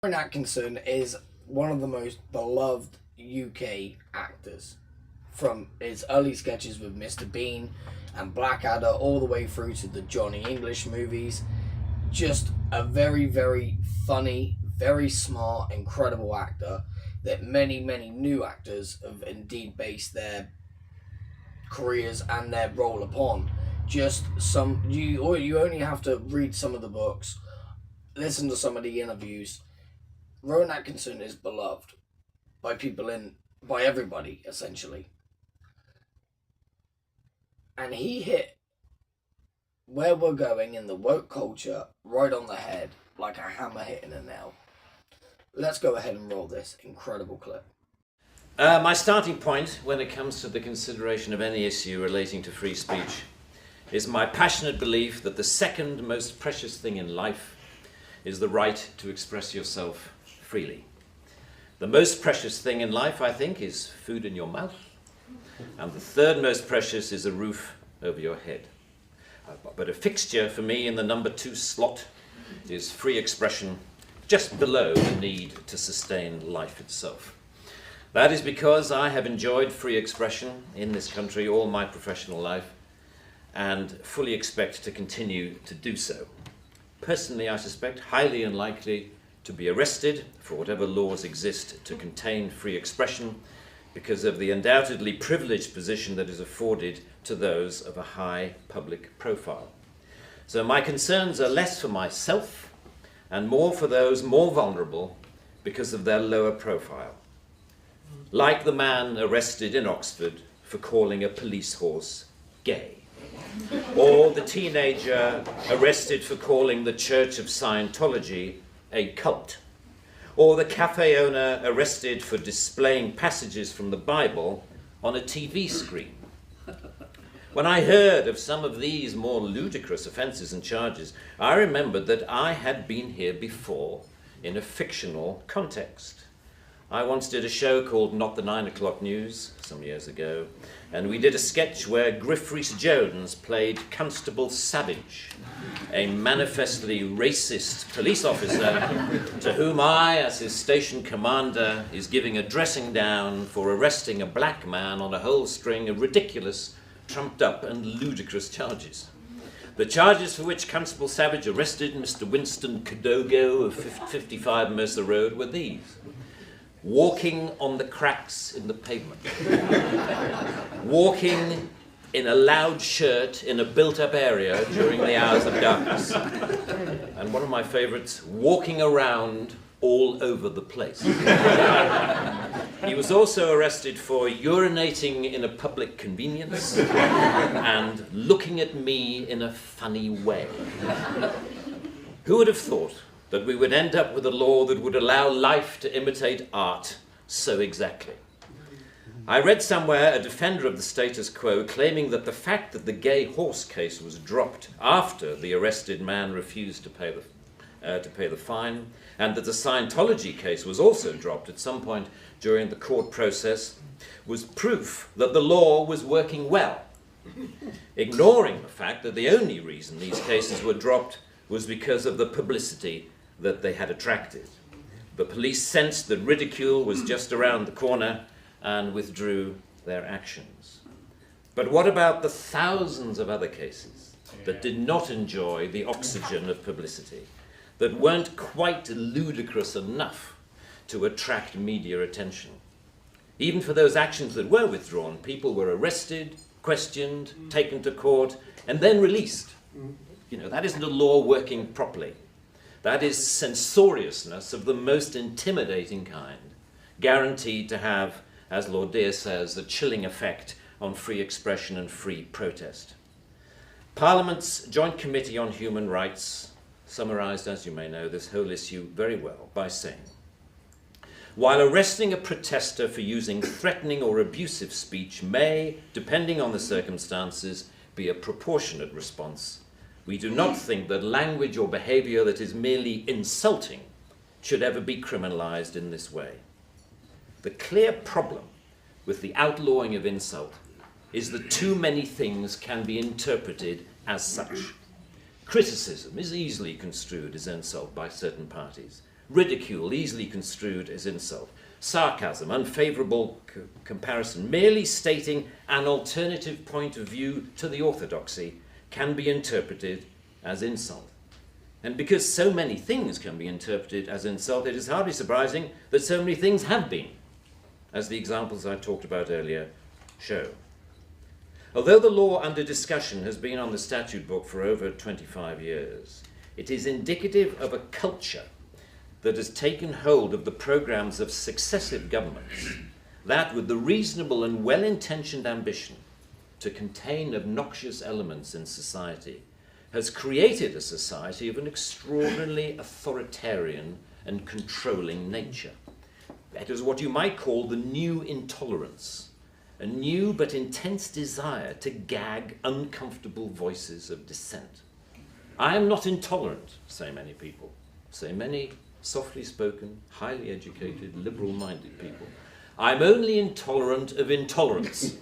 Rowan Atkinson is one of the most beloved UK actors from his early sketches with Mr. Bean and Blackadder all the way through to the Johnny English movies. Just a very, very funny, very smart, incredible actor that many new actors have indeed based their careers and their role upon. Just some you only have to read some of the books, listen to some of the interviews. Rowan Atkinson is beloved by everybody essentially, and he hit where we're going in the woke culture right on the head like a hammer hitting a nail. Let's go ahead and roll this incredible clip. My starting point when it comes to the consideration of any issue relating to free speech is my passionate belief that the second most precious thing in life is the right to express yourself freely. The most precious thing in life, I think, is food in your mouth, and the third most precious is a roof over your head. But a fixture for me in the number 2 slot is free expression, just below the need to sustain life itself. That is because I have enjoyed free expression in this country all my professional life and fully expect to continue to do so. Personally, I suspect highly unlikely to be arrested for whatever laws exist to contain free expression because of the undoubtedly privileged position that is afforded to those of a high public profile. So my concerns are less for myself and more for those more vulnerable because of their lower profile. Like the man arrested in Oxford for calling a police horse gay, or the teenager arrested for calling the Church of Scientology a cult, or the cafe owner arrested for displaying passages from the Bible on a TV screen. When I heard of some of these more ludicrous offences and charges, I remembered that I had been here before in a fictional context. I once did a show called Not the 9 O'Clock News some years ago, and we did a sketch where Griff Rhys-Jones played Constable Savage, a manifestly racist police officer to whom I, as his station commander, is giving a dressing down for arresting a black man on a whole string of ridiculous, trumped up and ludicrous charges. The charges for which Constable Savage arrested Mr. Winston Kadogo of 55 Mercer Road were these: walking on the cracks in the pavement, walking in a loud shirt in a built-up area during the hours of darkness, and one of my favourites, walking around all over the place. He was also arrested for urinating in a public convenience and looking at me in a funny way. Who would have thought that we would end up with a law that would allow life to imitate art so exactly? I read somewhere a defender of the status quo claiming that the fact that the gay horse case was dropped after the arrested man refused to pay the fine, and that the Scientology case was also dropped at some point during the court process, was proof that the law was working well, ignoring the fact that the only reason these cases were dropped was because of the publicity that they had attracted. The police sensed that ridicule was just around the corner and withdrew their actions. But what about the thousands of other cases that did not enjoy the oxygen of publicity, that weren't quite ludicrous enough to attract media attention? Even for those actions that were withdrawn, people were arrested, questioned, taken to court, and then released. That isn't a law working properly. That is censoriousness of the most intimidating kind, guaranteed to have, as Lord Dear says, a chilling effect on free expression and free protest. Parliament's Joint Committee on Human Rights summarised, as you may know, this whole issue very well by saying, while arresting a protester for using threatening or abusive speech may, depending on the circumstances, be a proportionate response, we do not think that language or behaviour that is merely insulting should ever be criminalised in this way. The clear problem with the outlawing of insult is that too many things can be interpreted as such. Criticism is easily construed as insult by certain parties. ridicule easily construed as insult, sarcasm, unfavourable comparison, merely stating an alternative point of view to the orthodoxy can be interpreted as insult. And because so many things can be interpreted as insult, it is hardly surprising that so many things have been, as the examples I talked about earlier show. Although the law under discussion has been on the statute book for over 25 years, it is indicative of a culture that has taken hold of the programs of successive governments, that with the reasonable and well-intentioned ambition to contain obnoxious elements in society, has created a society of an extraordinarily authoritarian and controlling nature. That is what you might call the new intolerance, a new but intense desire to gag uncomfortable voices of dissent. I am not intolerant, say many people, say many softly spoken, highly educated, liberal-minded people. I'm only intolerant of intolerance.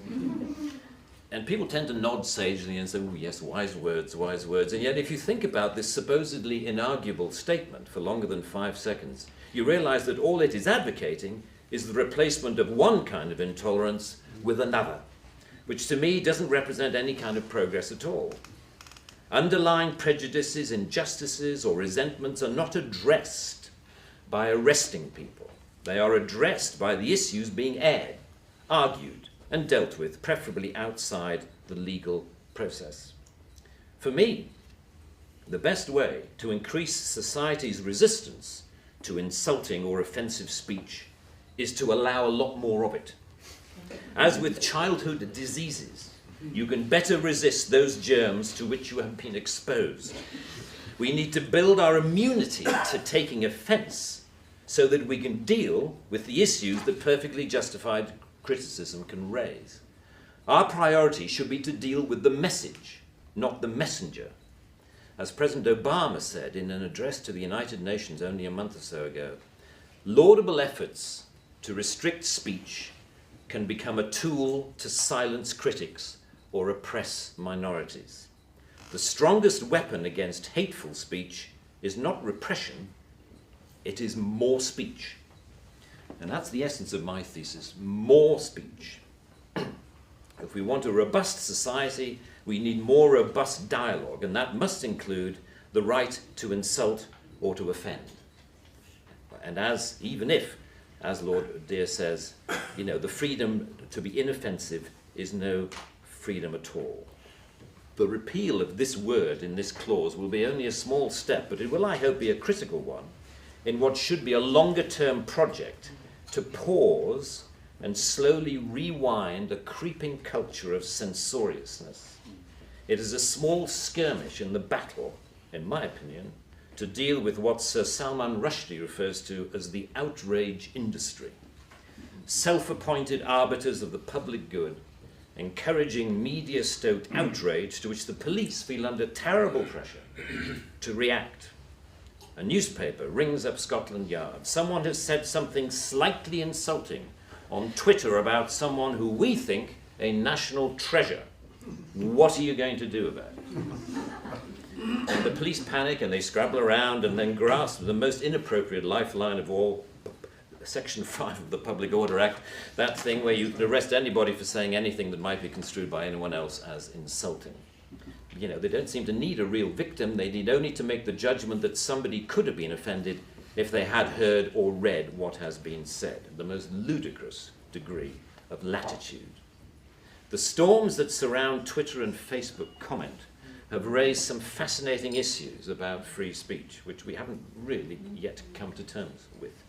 And people tend to nod sagely and say, oh yes, wise words, wise words. And yet if you think about this supposedly inarguable statement for longer than 5 seconds, you realize that all it is advocating is the replacement of one kind of intolerance with another, which to me doesn't represent any kind of progress at all. Underlying prejudices, injustices, or resentments are not addressed by arresting people. They are addressed by the issues being aired, argued, and dealt with, preferably outside the legal process. For me, the best way to increase society's resistance to insulting or offensive speech is to allow a lot more of it. As with childhood diseases, you can better resist those germs to which you have been exposed. We need to build our immunity to taking offence so that we can deal with the issues that perfectly justified criticism can raise. Our priority should be to deal with the message, not the messenger. As President Obama said in an address to the United Nations only a month or so ago, laudable efforts to restrict speech can become a tool to silence critics or oppress minorities. The strongest weapon against hateful speech is not repression, it is more speech. And that's the essence of my thesis, more speech. If we want a robust society, we need more robust dialogue, and that must include the right to insult or to offend. And even if, as Lord Dear says, the freedom to be inoffensive is no freedom at all. The repeal of this word in this clause will be only a small step, but it will, I hope, be a critical one in what should be a longer-term project to pause and slowly rewind a creeping culture of censoriousness. It is a small skirmish in the battle, in my opinion, to deal with what Sir Salman Rushdie refers to as the outrage industry. Self-appointed arbiters of the public good, encouraging media-stoked outrage to which the police feel under terrible pressure to react. A newspaper rings up Scotland Yard. Someone has said something slightly insulting on Twitter about someone who we think a national treasure. What are you going to do about it? And the police panic and they scrabble around and then grasp the most inappropriate lifeline of all, Section 5 of the Public Order Act, that thing where you can arrest anybody for saying anything that might be construed by anyone else as insulting. They don't seem to need a real victim. They need only to make the judgment that somebody could have been offended if they had heard or read what has been said. The most ludicrous degree of latitude. The storms that surround Twitter and Facebook comment have raised some fascinating issues about free speech, which we haven't really yet come to terms with.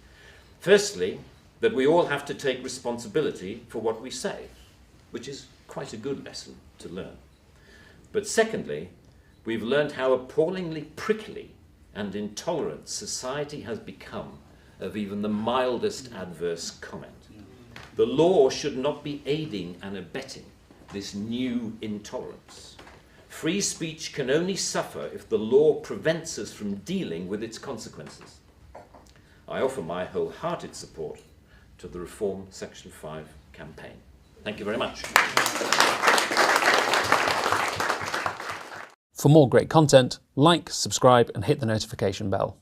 Firstly, that we all have to take responsibility for what we say, which is quite a good lesson to learn. But secondly, we've learned how appallingly prickly and intolerant society has become of even the mildest adverse comment. The law should not be aiding and abetting this new intolerance. Free speech can only suffer if the law prevents us from dealing with its consequences. I offer my wholehearted support to the Reform Section 5 campaign. Thank you very much. For more great content, like, subscribe and hit the notification bell.